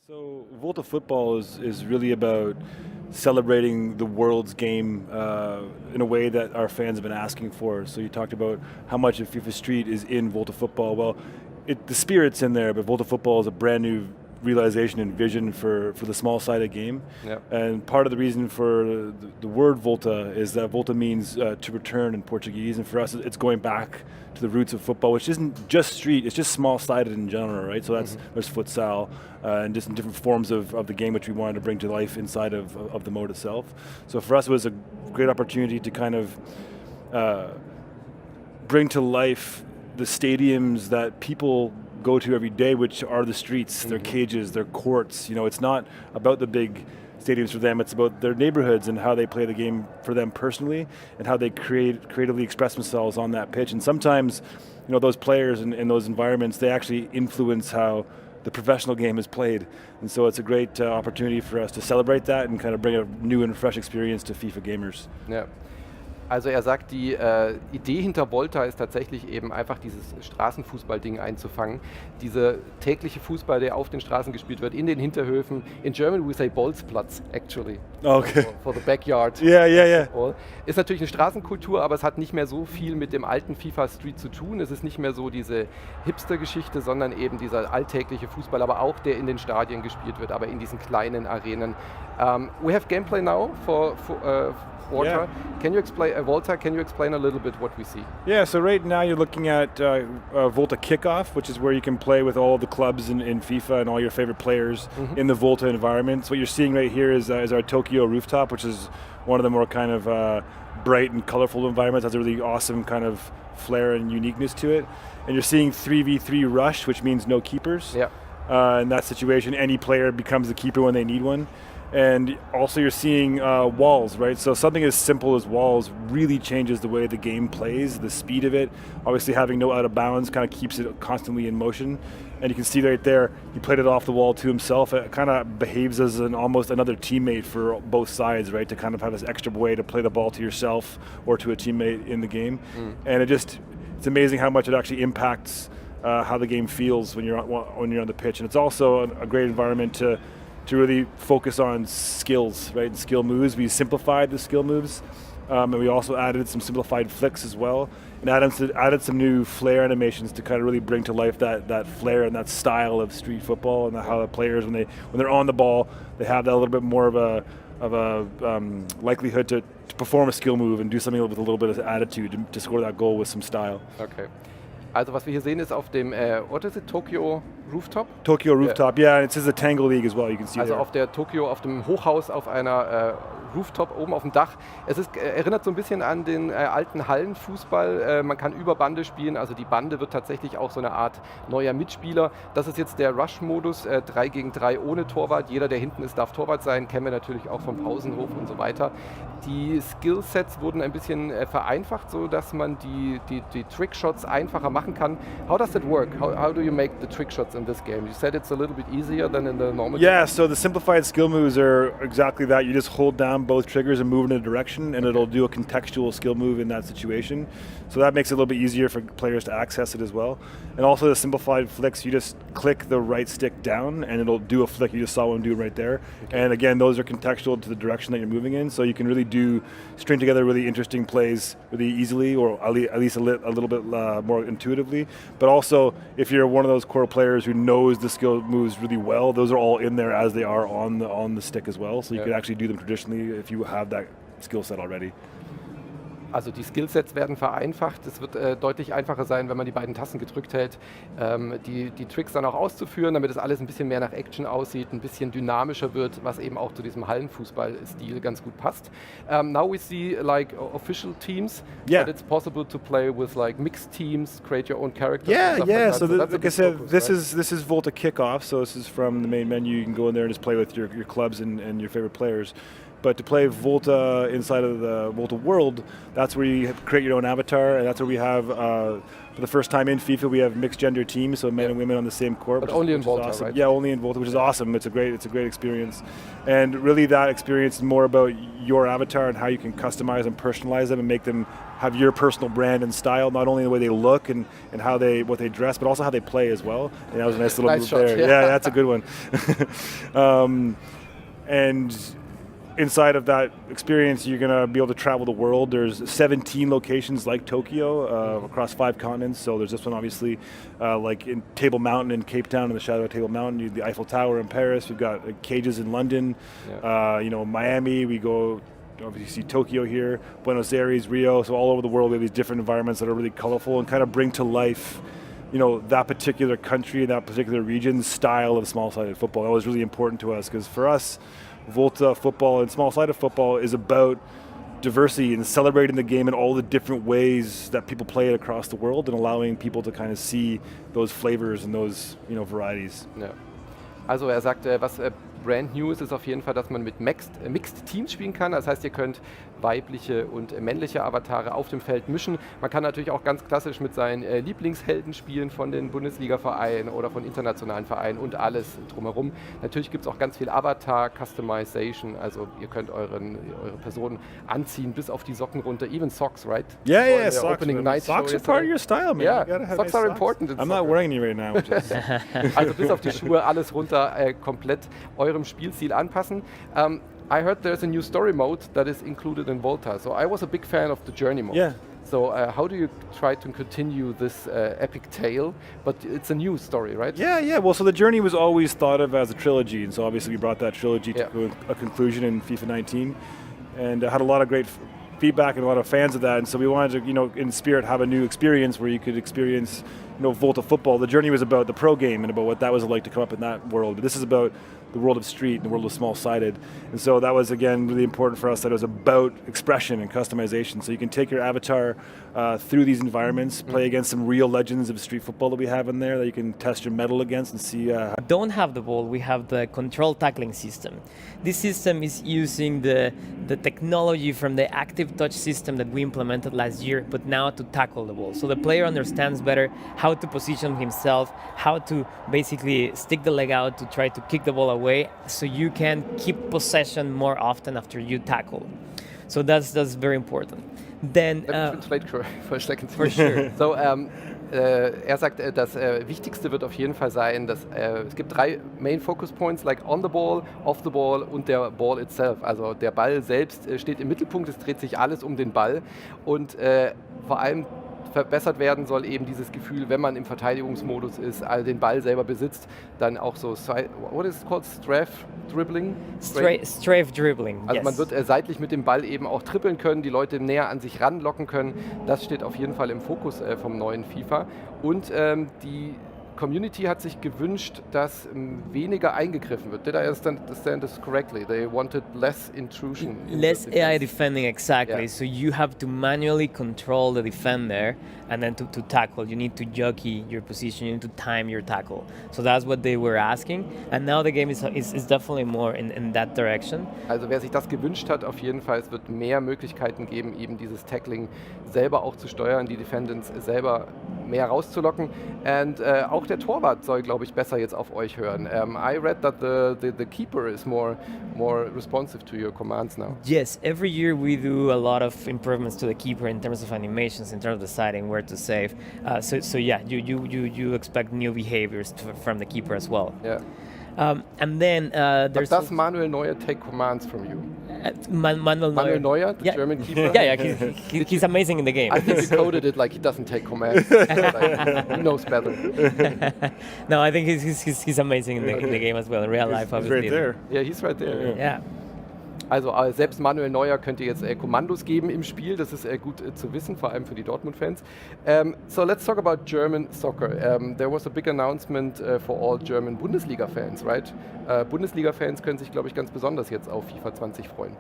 So Volta Football is really about celebrating the world's game in a way that our fans have been asking for. So you talked about how much of FIFA Street is in Volta Football. Well, the spirit's in there, but Volta Football is a brand new realization and vision for the small-sided game. Yep. And part of the reason for the word Volta is that Volta means to return in Portuguese, and for us it's going back to the roots of football, which isn't just street, it's just small-sided in general, right? So there's futsal and just different forms of the game which we wanted to bring to life inside of the mode itself. So for us it was a great opportunity to kind of bring to life the stadiums that people go to every day, which are the streets, their cages, their courts. You know, it's not about the big stadiums for them, it's about their neighborhoods and how they play the game for them personally and how they creatively express themselves on that pitch. And sometimes, you know, those players in those environments, they actually influence how the professional game is played. And so it's a great opportunity for us to celebrate that and kind of bring a new and fresh experience to FIFA gamers. Ja. Also er sagt, die Idee hinter Volta ist tatsächlich eben einfach dieses Straßenfußball-Ding einzufangen. Dieser tägliche Fußball, der auf den Straßen gespielt wird, in den Hinterhöfen. In German we say Bolzplatz, actually. Okay. For the backyard. Yeah. Ist natürlich eine Straßenkultur, aber es hat nicht mehr so viel mit dem alten FIFA Street zu tun. Es ist nicht mehr so diese Hipster-Geschichte, sondern eben dieser alltägliche Fußball, aber auch der in den Stadien gespielt wird, aber in diesen kleinen Arenen. We have gameplay now for Volta. Yeah. Can you explain Volta? Can you explain a little bit what we see? Yeah, so right now you're looking at Volta Kickoff, which is where you can play with all the clubs in FIFA and all your favorite players in the Volta environment. So what you're seeing right here is our Tokyo rooftop, which is one of the more kind of bright and colorful environments. Has a really awesome kind of flair and uniqueness to it. And you're seeing 3v3 rush, which means no keepers. Yeah. In that situation, any player becomes the keeper when they need one. And also you're seeing walls, right? So something as simple as walls really changes the way the game plays, the speed of it. Obviously having no out of bounds kind of keeps it constantly in motion. And you can see right there, he played it off the wall to himself. It kind of behaves as almost another teammate for both sides, right? To kind of have this extra way to play the ball to yourself or to a teammate in the game. And it's amazing how much it actually impacts how the game feels when you're on the pitch. And it's also a great environment to really focus on skills, right? And skill moves. We simplified the skill moves, and we also added some simplified flicks as well, and added some new flair animations to kind of really bring to life that flair and that style of street football, and how the players when they're on the ball, they have that a little bit more of a likelihood to perform a skill move and do something with a little bit of attitude to score that goal with some style. Okay. Also was wir hier sehen ist auf dem, what is it, Tokyo Rooftop? Tokyo Rooftop, yeah, and it says the Tango League as well, you can see also there. auf dem Hochhaus auf einer Rooftop oben auf dem Dach. Es erinnert so ein bisschen an den alten Hallenfußball. Man kann über Bande spielen, also die Bande wird tatsächlich auch so eine Art neuer Mitspieler. Das ist jetzt der Rush-Modus, 3 gegen 3 ohne Torwart. Jeder, der hinten ist, darf Torwart sein. Kennen wir natürlich auch vom Pausenhof und so weiter. Die Skillsets wurden ein bisschen vereinfacht, sodass man die Trickshots einfacher machen kann. How does it work? How do you make the trickshots in this game? You said it's a little bit easier than in the normal game. Yeah, so the simplified skill moves are exactly that. You just hold down both triggers and move in a direction, and it'll do a contextual skill move in that situation. So that makes it a little bit easier for players to access it as well. And also the simplified flicks, you just click the right stick down and it'll do a flick. You just saw one do right there. Okay. And again, those are contextual to the direction that you're moving in, so you can really string together really interesting plays really easily, or at least a little bit more intuitively. But also, if you're one of those core players who knows the skill moves really well, those are all in there as they are on the stick as well. So you can actually do them traditionally if you have that skill set already. Also die Skillsets werden vereinfacht. Es wird deutlich einfacher sein, wenn man die beiden Tasten gedrückt hält, die Tricks dann auch auszuführen, damit es alles ein bisschen mehr nach Action aussieht, ein bisschen dynamischer wird, was eben auch zu diesem Hallenfußball-Stil ganz gut passt. Now we see like official teams, but it's possible to play with like mixed teams, create your own characters. Yeah. So like I said, this is Volta Kickoff. So this is from the main menu. You can go in there and just play with your clubs and your favorite players. But to play Volta inside of the Volta world, that's where you create your own avatar, and that's where we have for the first time in FIFA, we have mixed gender teams, so men and women on the same court. But only in Volta, awesome. right? Yeah, only in Volta, which is awesome. It's a great experience. And really that experience is more about your avatar and how you can customize and personalize them and make them have your personal brand and style, not only the way they look and what they dress, but also how they play as well. And that was a nice little move shot, there. Yeah, that's a good one. And inside of that experience, you're going to be able to travel the world. There's 17 locations like Tokyo across 5 continents. So there's this one, obviously, like in Table Mountain in Cape Town, in the shadow of Table Mountain. You have the Eiffel Tower in Paris. We've got cages in London. Yeah. Miami. We go. Obviously, see Tokyo here, Buenos Aires, Rio. So all over the world, we have these different environments that are really colorful and kind of bring to life, that particular country, that particular region's style of small-sided football. That was really important to us because for us, Volta football and small-sided football is about diversity and celebrating the game in all the different ways that people play it across the world and allowing people to kind of see those flavors and those varieties. Ja. Also er sagt, was brand new ist auf jeden Fall, dass man mit Mixed Teams spielen kann. Das heißt, ihr könnt weibliche und männliche Avatare auf dem Feld mischen. Man kann natürlich auch ganz klassisch mit seinen Lieblingshelden spielen von den Bundesliga-Vereinen oder von internationalen Vereinen und alles drumherum. Natürlich gibt es auch ganz viel Avatar-Customization, also ihr könnt eure Person anziehen bis auf die Socken runter, even socks, right? Yeah, socks. Opening night socks are part of your style, man. Yeah, you socks are important. I'm not wearing any right now. Which is also bis auf die Schuhe, alles runter, komplett eurem Spielstil anpassen. I heard there's a new story mode that is included in Volta, so I was a big fan of the journey mode. Yeah. So how do you try to continue this epic tale? But it's a new story, right? Yeah. Well, so the journey was always thought of as a trilogy, and so obviously we brought that trilogy to a conclusion in FIFA 19, and had a lot of great feedback and a lot of fans of that. And so we wanted to, in spirit, have a new experience where you could experience, Volta football. The journey was about the pro game and about what that was like to come up in that world. But this is about the world of street, the world of small-sided. And so that was, again, really important for us, that it was about expression and customization. So you can take your avatar through these environments, play against some real legends of street football that we have in there that you can test your mettle against and see. Don't have the ball, we have the control tackling system. This system is using the technology from the active touch system that we implemented last year, but now to tackle the ball. So the player understands better how to position himself, how to basically stick the leg out to try to kick the ball away, so you can keep possession more often after you tackle. So that's very important. Then for a second. For sure. So, er sagt, das Wichtigste wird auf jeden Fall sein, dass es gibt 3 Main Focus Points, like on the ball, off the ball und der Ball itself. Also der Ball selbst steht im Mittelpunkt, es dreht sich alles um den Ball und vor allem verbessert werden soll eben dieses Gefühl, wenn man im Verteidigungsmodus ist, also den Ball selber besitzt, dann auch so, what is it called, Strafe Dribbling? Strafe Dribbling, Also man wird seitlich mit dem Ball eben auch trippeln können, die Leute näher an sich ranlocken können. Das steht auf jeden Fall im Fokus vom neuen FIFA. Und die Community hat sich gewünscht, dass weniger eingegriffen wird. Did I understand this correctly? They wanted less intrusion. Less AI defending, exactly. Yeah. So you have to manually control the defender, and then to tackle, you need to jockey your position, you need to time your tackle. So that's what they were asking, and now the game is definitely more in that direction. Also wer sich das gewünscht hat, auf jeden Fall, es wird mehr Möglichkeiten geben, eben dieses Tackling selber auch zu steuern, die Defendants selber mehr rauszulocken. Und auch der Torwart soll, glaube ich, besser jetzt auf euch hören. I read that the keeper is more responsive to your commands now. Yes, every year we do a lot of improvements to the keeper in terms of animations, in terms of deciding where to save. So yeah, you expect new behaviors from the keeper as well. Yeah. And then there's... But does Manuel Neuer take commands from you? Manuel Neuer, the German keeper? Yeah, he's amazing in the game. I think you coded it like he doesn't take commands. Like, he knows better. No, I think he's amazing in the game as well, in real life, obviously. He's right there. Yeah, he's right there. Yeah. Also selbst Manuel Neuer könnte jetzt Kommandos geben im Spiel, das ist gut zu wissen, vor allem für die Dortmund-Fans. So let's talk about German soccer. There was a big announcement for all German Bundesliga-Fans, right? Bundesliga-Fans können sich, glaube ich, ganz besonders jetzt auf FIFA 20 freuen.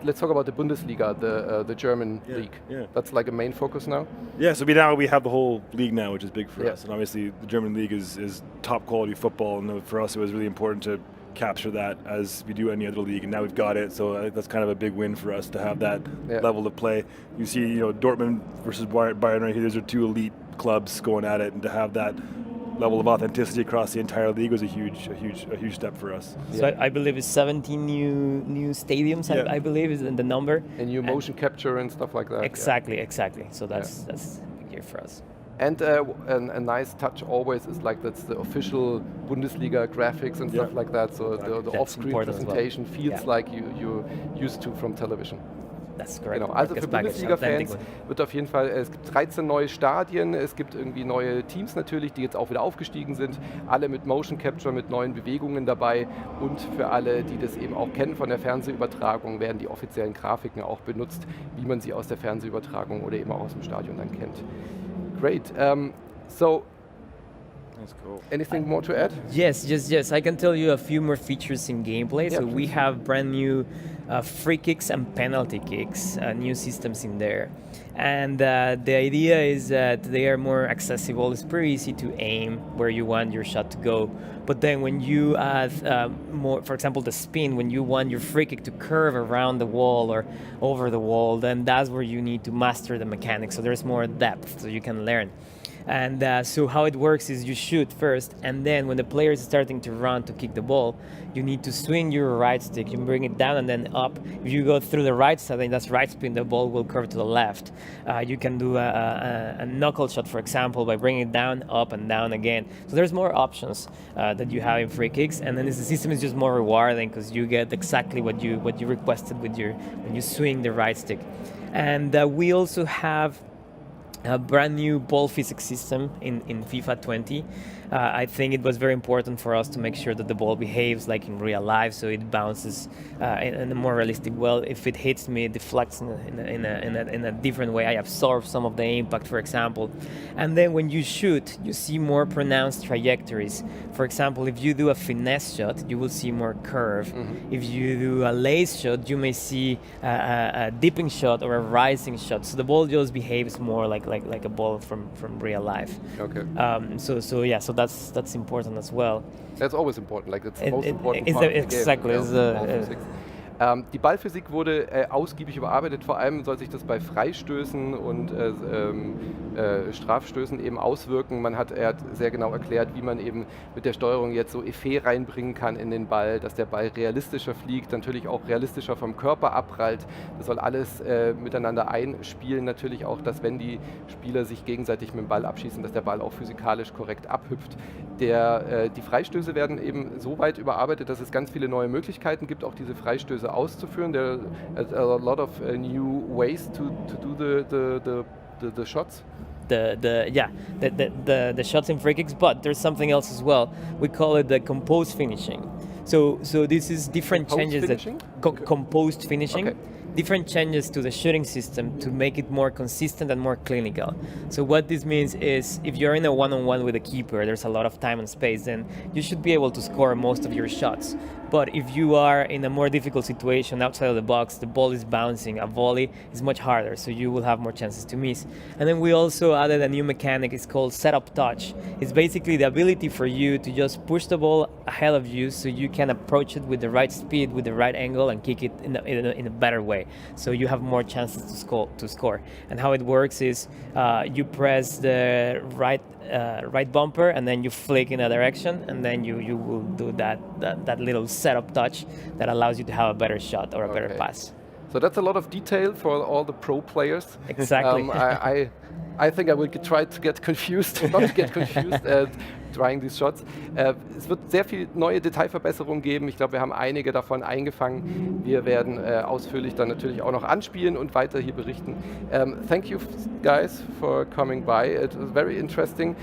Let's talk about the Bundesliga, the German league. Yeah. That's like a main focus now? Yeah, so we have the whole league now, which is big for us. And obviously the German league is top quality football, and for us it was really important to capture that as we do any other league, and now we've got it. So that's kind of a big win for us to have that level of play. You see, Dortmund versus Bayern right here. Those are two elite clubs going at it, and to have that level of authenticity across the entire league was a huge step for us. So I believe it's 17 new stadiums. I believe is in the number. And new motion capture and stuff like that. Exactly. So that's a big year for us. And a nice touch always is like that's the official Bundesliga graphics and stuff like that. So the off-screen presentation feels like you used to from television. Das ist korrekt. Genau, also für Bundesliga-Fans wird auf jeden Fall, es gibt 13 neue Stadien, es gibt irgendwie neue Teams natürlich, die jetzt auch wieder aufgestiegen sind, alle mit Motion Capture, mit neuen Bewegungen dabei, und für alle, die das eben auch kennen von der Fernsehübertragung, werden die offiziellen Grafiken auch benutzt, wie man sie aus der Fernsehübertragung oder eben auch aus dem Stadion dann kennt. Great. So, that's cool. Anything more to add? Yes. I can tell you a few more features in gameplay. So we have brand new free kicks and penalty kicks, new systems in there. And the idea is that they are more accessible. It's pretty easy to aim where you want your shot to go. But then when you add more, for example, the spin, when you want your free kick to curve around the wall or over the wall, then that's where you need to master the mechanics. So there's more depth, so you can learn. And so how it works is you shoot first, and then when the player is starting to run to kick the ball, you need to swing your right stick. You bring it down and then up. If you go through the right side, then that's right spin, the ball will curve to the left. You can do a knuckle shot, for example, by bringing it down, up, and down again. So there's more options that you have in free kicks, and then the system is just more rewarding because you get exactly what you requested with when you swing the right stick. And we also have a brand new ball physics system in FIFA 20. I think it was very important for us to make sure that the ball behaves like in real life, so it bounces in a more realistic way. If it hits me, it deflects in a different way. I absorb some of the impact, for example. And then when you shoot, you see more pronounced trajectories. For example, if you do a finesse shot, you will see more curve. Mm-hmm. If you do a lace shot, you may see a dipping shot or a rising shot. So the ball just behaves more like a ball from real life. Okay. So that's important as well. That's always important. Like it's the most important part of the exactly. Game. Die Ballphysik wurde ausgiebig überarbeitet, vor allem soll sich das bei Freistößen und Strafstößen eben auswirken. Er hat sehr genau erklärt, wie man eben mit der Steuerung jetzt so Effet reinbringen kann in den Ball, dass der Ball realistischer fliegt, natürlich auch realistischer vom Körper abprallt. Das soll alles miteinander einspielen, natürlich auch, dass wenn die Spieler sich gegenseitig mit dem Ball abschießen, dass der Ball auch physikalisch korrekt abhüpft. Die Freistöße werden eben so weit überarbeitet, dass es ganz viele neue Möglichkeiten gibt, auch diese Freistöße auszuführen. There are a lot of new ways to do the shots. The shots in free kicks, but there's something else as well. We call it the composed finishing. So this is different changes composed finishing. Okay. Different changes to the shooting system to make it more consistent and more clinical. So what this means is if you're in a one-on-one with a keeper, there's a lot of time and space, then you should be able to score most of your shots. But if you are in a more difficult situation outside of the box, the ball is bouncing, a volley is much harder, so you will have more chances to miss. And then we also added a new mechanic, it's called setup touch. It's basically the ability for you to just push the ball ahead of you so you can approach it with the right speed, with the right angle, and kick it in a better way. So you have more chances to score. And how it works is you press the right bumper and then you flick in a direction, and then you will do that little setup touch that allows you to have a better shot or a better pass. So that's a lot of detail for all the pro players. Exactly. I think I will try to get confused, not to get confused, trying these shots. Es wird sehr viel neue Detailverbesserungen geben. Ich glaube, wir haben einige davon eingefangen. Wir werden ausführlich dann natürlich auch noch anspielen und weiter hier berichten. Thank you guys for coming by. It was very interesting.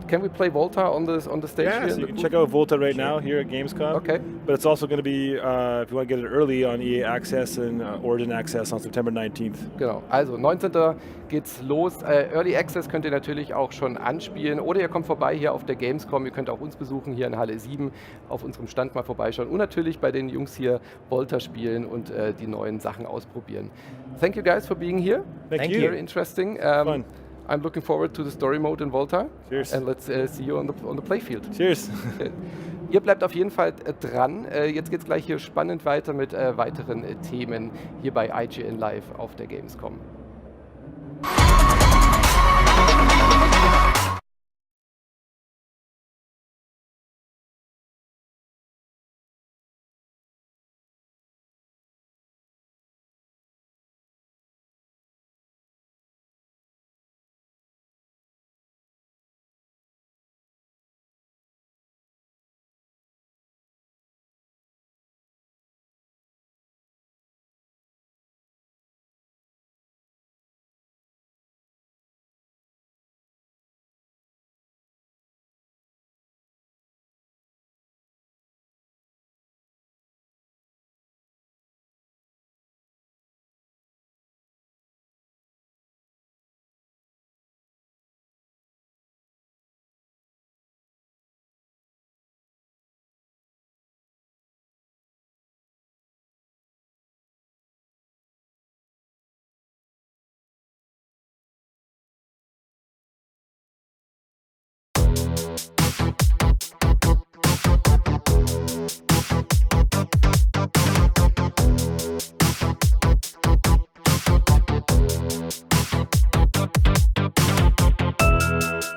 Can we play Volta on the stage? Yeah, so you can check out Volta right now here at Gamescom. Okay. But it's also going to be, if you want to get it early, on EA Access and Origin Access on September 19th. Genau, also 19. geht's los. Early Access könnt ihr natürlich auch schon anspielen, oder ihr kommt vorbei hier auf der Gamescom. Ihr könnt auch uns besuchen hier in Halle 7, auf unserem Stand mal vorbeischauen und natürlich bei den Jungs hier Volta spielen und die neuen Sachen ausprobieren. Thank you guys for being here. Thank you. Very interesting. Fun. I'm looking forward to the story mode in Volta. Cheers. And let's see you on the playfield. Cheers. Ihr bleibt auf jeden Fall dran. Jetzt geht es gleich hier spannend weiter mit weiteren Themen hier bei IGN Live auf der Gamescom.